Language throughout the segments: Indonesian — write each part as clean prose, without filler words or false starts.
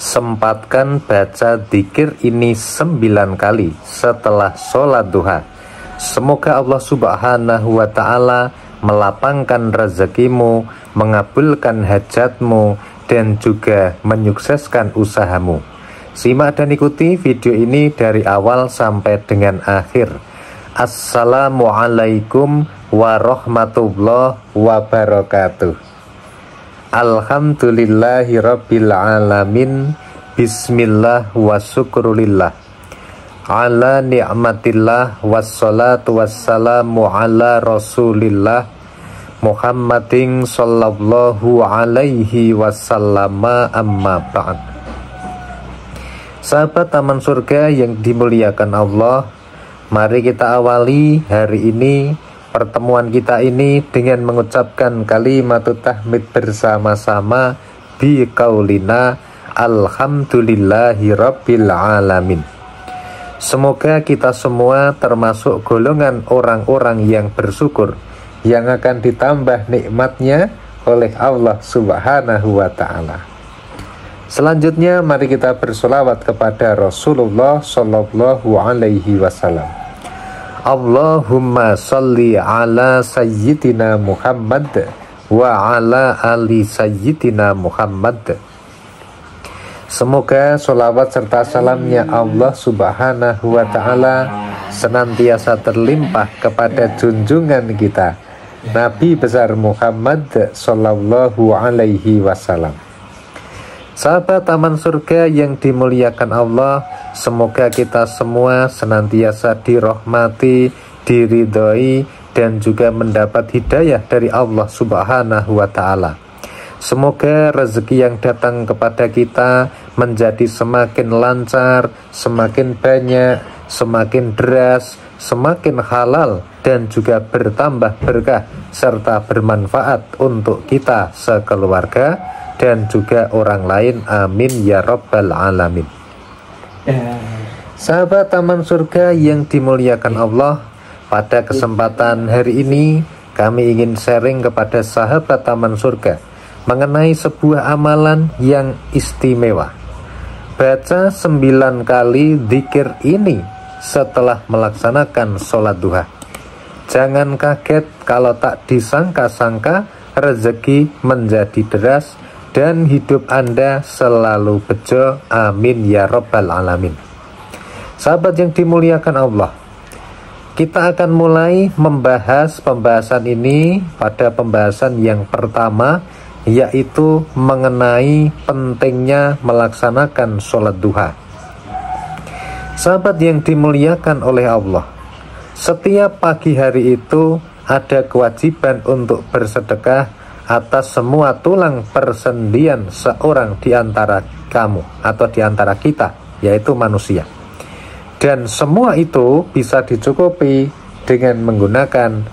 Sempatkan baca dzikir ini 9 kali setelah sholat duha. Semoga Allah Subhanahu wa Ta'ala melapangkan rezekimu, mengabulkan hajatmu, dan juga menyukseskan usahamu. Simak dan ikuti video ini dari awal sampai dengan akhir. Assalamualaikum warahmatullahi wabarakatuh. Alhamdulillahi rabbil alamin. Bismillah wa syukrulillah ala ni'matillah. Wassalatu wassalamu ala rasulillah Muhammadin sallallahu alaihi wasallam. Amma ba'd. Sahabat Taman Surga yang dimuliakan Allah, mari kita awali hari ini, pertemuan kita ini, dengan mengucapkan kalimat tahmid bersama-sama bi qaulina alhamdulillahi rabbil alamin. Semoga kita semua termasuk golongan orang-orang yang bersyukur, yang akan ditambah nikmatnya oleh Allah Subhanahu wa Ta'ala. Selanjutnya mari kita bersolawat kepada Rasulullah Sallallahu Alaihi Wasallam. Allahumma salli ala sayyidina Muhammad wa ala ali sayyidina Muhammad. Semoga sholawat serta salamnya Allah Subhanahu wa Ta'ala senantiasa terlimpah kepada junjungan kita Nabi besar Muhammad Sallallahu Alaihi Wasallam. Sahabat Taman Surga yang dimuliakan Allah, semoga kita semua senantiasa dirahmati, diridhoi, dan juga mendapat hidayah dari Allah Subhanahu wa Ta'ala. Semoga rezeki yang datang kepada kita menjadi semakin lancar, semakin banyak, semakin deras, semakin halal, dan juga bertambah berkah serta bermanfaat untuk kita sekeluarga dan juga orang lain. Amin ya rabbal alamin. Sahabat Taman Surga yang dimuliakan Allah, pada kesempatan hari ini kami ingin sharing kepada sahabat Taman Surga mengenai sebuah amalan yang istimewa. Baca 9 kali dzikir ini setelah melaksanakan sholat duha. Jangan kaget kalau tak disangka-sangka rezeki menjadi deras dan hidup Anda selalu bejo. Amin ya rabbal alamin. Sahabat yang dimuliakan Allah, kita akan mulai membahas pembahasan ini pada pembahasan yang pertama, yaitu mengenai pentingnya melaksanakan sholat duha. Sahabat yang dimuliakan oleh Allah, setiap pagi hari itu ada kewajiban untuk bersedekah atas semua tulang persendian seorang di antara kamu atau di antara kita, yaitu manusia. Dan semua itu bisa dicukupi dengan menggunakan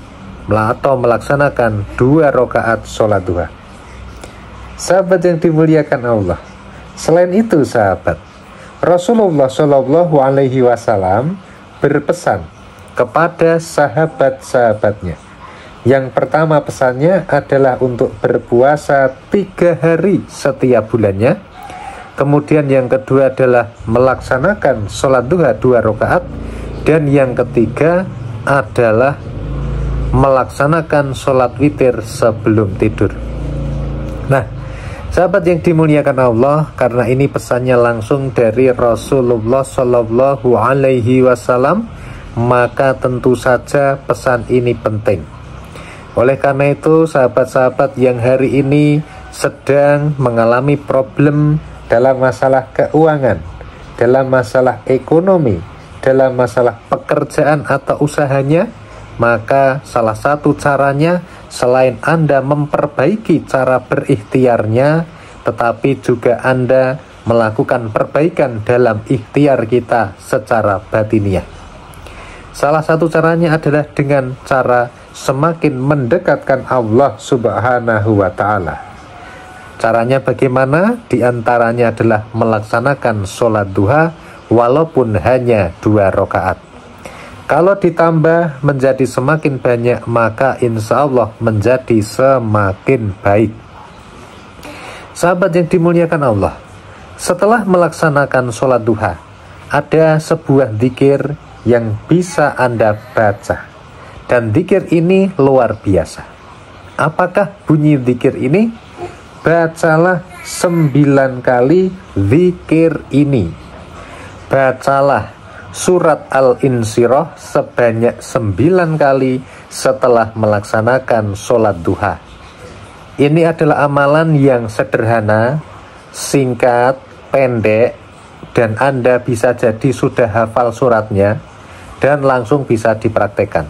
atau melaksanakan 2 rakaat sholat duha. Sahabat yang dimuliakan Allah, selain itu sahabat, Rasulullah Shallallahu Alaihi Wasallam berpesan kepada sahabat-sahabatnya. Yang pertama pesannya adalah untuk berpuasa 3 hari setiap bulannya. Kemudian yang kedua adalah melaksanakan sholat duha 2 rakaat. Dan yang ketiga adalah melaksanakan sholat witir sebelum tidur. Nah, sahabat yang dimuliakan Allah, karena ini pesannya langsung dari Rasulullah Shallallahu Alaihi Wasallam, maka tentu saja pesan ini penting. Oleh karena itu, sahabat-sahabat yang hari ini sedang mengalami problem dalam masalah keuangan, dalam masalah ekonomi, dalam masalah pekerjaan atau usahanya, maka salah satu caranya selain Anda memperbaiki cara berikhtiarnya, tetapi juga Anda melakukan perbaikan dalam ikhtiar kita secara batiniah. Salah satu caranya adalah dengan cara semakin mendekatkan Allah Subhanahu wa Ta'ala. Caranya bagaimana? Di antaranya adalah melaksanakan sholat duha walaupun hanya 2 rakaat. Kalau ditambah menjadi semakin banyak, maka insya Allah menjadi semakin baik. Sahabat yang dimuliakan Allah, Setelah melaksanakan sholat duha, ada sebuah zikir yang bisa Anda baca, dan zikir ini luar biasa. Apakah bunyi zikir ini? Bacalah 9 kali zikir ini. Bacalah surat Al-Insyirah sebanyak 9 kali setelah melaksanakan sholat duha. Ini adalah amalan yang sederhana, singkat, pendek, dan Anda bisa jadi sudah hafal suratnya dan langsung bisa dipraktekkan.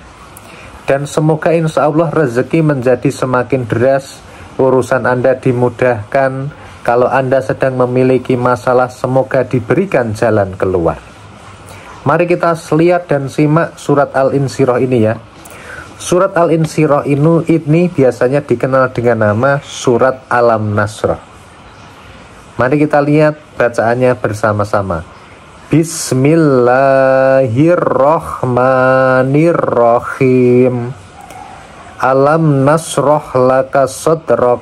Dan semoga insya Allah rezeki menjadi semakin deras, urusan Anda dimudahkan. Kalau Anda sedang memiliki masalah, semoga diberikan jalan keluar. Mari kita lihat dan simak surat Al-Insyirah ini ya. Surat Al-Insyirah ini biasanya dikenal dengan nama surat Alam Nasrah. Mari kita lihat bacaannya bersama-sama. Bismillahirrahmanirrahim. Alam nasrah laka sadrak.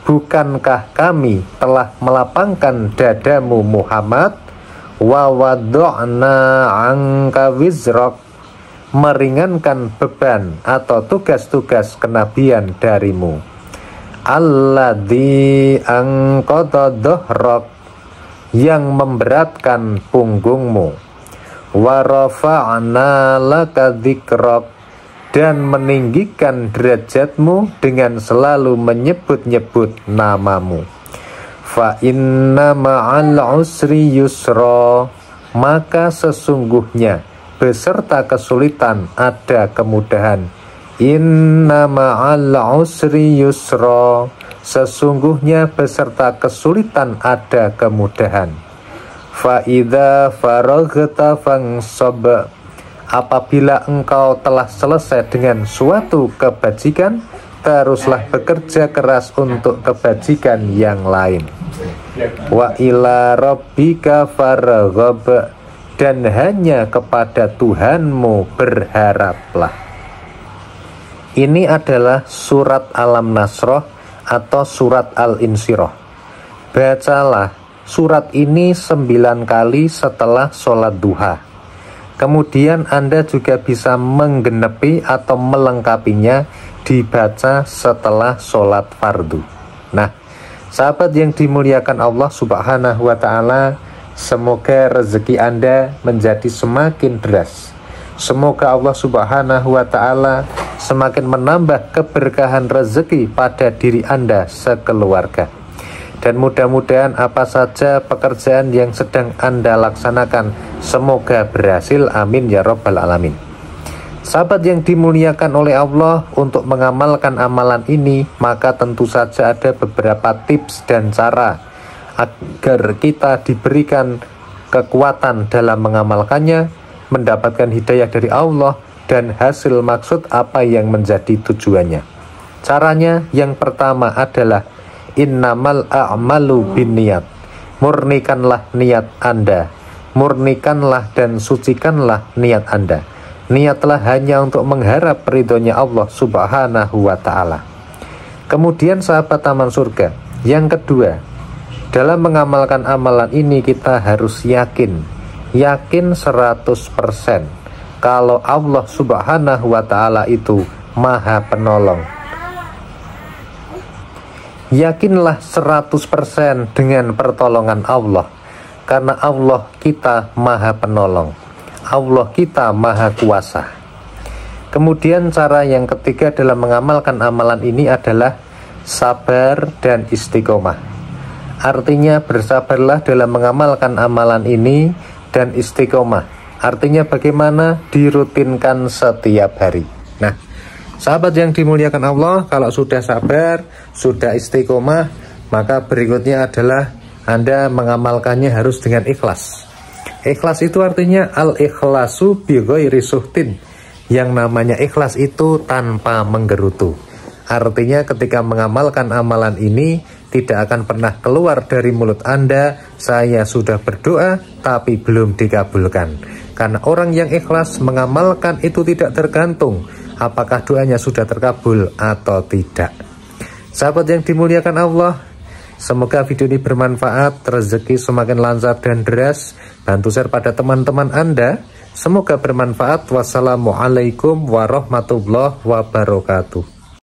Bukankah kami telah melapangkan dadamu Muhammad? Wa wada'na anka wizrak. Meringankan beban atau tugas-tugas kenabian darimu. Alladzi anqadha dhahrak. Yang memberatkan punggungmu. Wa rafa'na laka dzikrak. Dan meninggikan derajatmu dengan selalu menyebut-nyebut namamu. Fa inna ma'al usri yusra. Maka sesungguhnya beserta kesulitan ada kemudahan. Inna ma'al usri yusra. Sesungguhnya beserta kesulitan ada kemudahan. Fa idza faraghta fansab. Apabila engkau telah selesai dengan suatu kebajikan, teruslah bekerja keras untuk kebajikan yang lain. Wa ila rabbika farghab. Dan hanya kepada Tuhanmu berharaplah. Ini adalah surat Alam Nasrah atau surat Al-Insyirah. Bacalah surat ini 9 kali setelah sholat duha. Kemudian Anda juga bisa menggenepi atau melengkapinya dibaca setelah sholat fardu. Nah, sahabat yang dimuliakan Allah Subhanahu wa Ta'ala, semoga rezeki Anda menjadi semakin deras. Semoga Allah Subhanahu wa Ta'ala semakin menambah keberkahan rezeki pada diri Anda sekeluarga. Dan mudah-mudahan apa saja pekerjaan yang sedang Anda laksanakan, semoga berhasil, amin ya rabbal alamin. Sahabat yang dimuliakan oleh Allah, untuk mengamalkan amalan ini, maka tentu saja ada beberapa tips dan cara agar kita diberikan kekuatan dalam mengamalkannya, mendapatkan hidayah dari Allah, dan hasil maksud apa yang menjadi tujuannya. Caranya yang pertama adalah innamal a'malu binniyat. Murnikanlah niat Anda. Murnikanlah dan sucikanlah niat Anda. Niatlah hanya untuk mengharap ridhonya Allah Subhanahu wa Ta'ala. Kemudian sahabat taman surga, yang kedua, dalam mengamalkan amalan ini kita harus yakin 100% kalau Allah Subhanahu wa Ta'ala itu Maha Penolong. Yakinlah 100% dengan pertolongan Allah, karena Allah kita Maha Penolong, Allah kita Maha Kuasa. Kemudian cara yang ketiga dalam mengamalkan amalan ini adalah sabar dan istiqomah. Artinya bersabarlah dalam mengamalkan amalan ini, dan istiqomah artinya bagaimana? Dirutinkan setiap hari. Nah, sahabat yang dimuliakan Allah, kalau sudah sabar, sudah istiqomah, maka berikutnya adalah Anda mengamalkannya harus dengan ikhlas. Ikhlas itu artinya al-ikhlasu bi ghairi suhtin. Yang namanya ikhlas itu tanpa menggerutu. Artinya ketika mengamalkan amalan ini, tidak akan pernah keluar dari mulut Anda, saya sudah berdoa tapi belum dikabulkan. Karena orang yang ikhlas mengamalkan itu tidak tergantung apakah doanya sudah terkabul atau tidak. Sahabat yang dimuliakan Allah, Semoga video ini bermanfaat, rezeki semakin lancar dan deras. Bantu share pada teman-teman Anda. Semoga bermanfaat. Wassalamualaikum warahmatullahi wabarakatuh.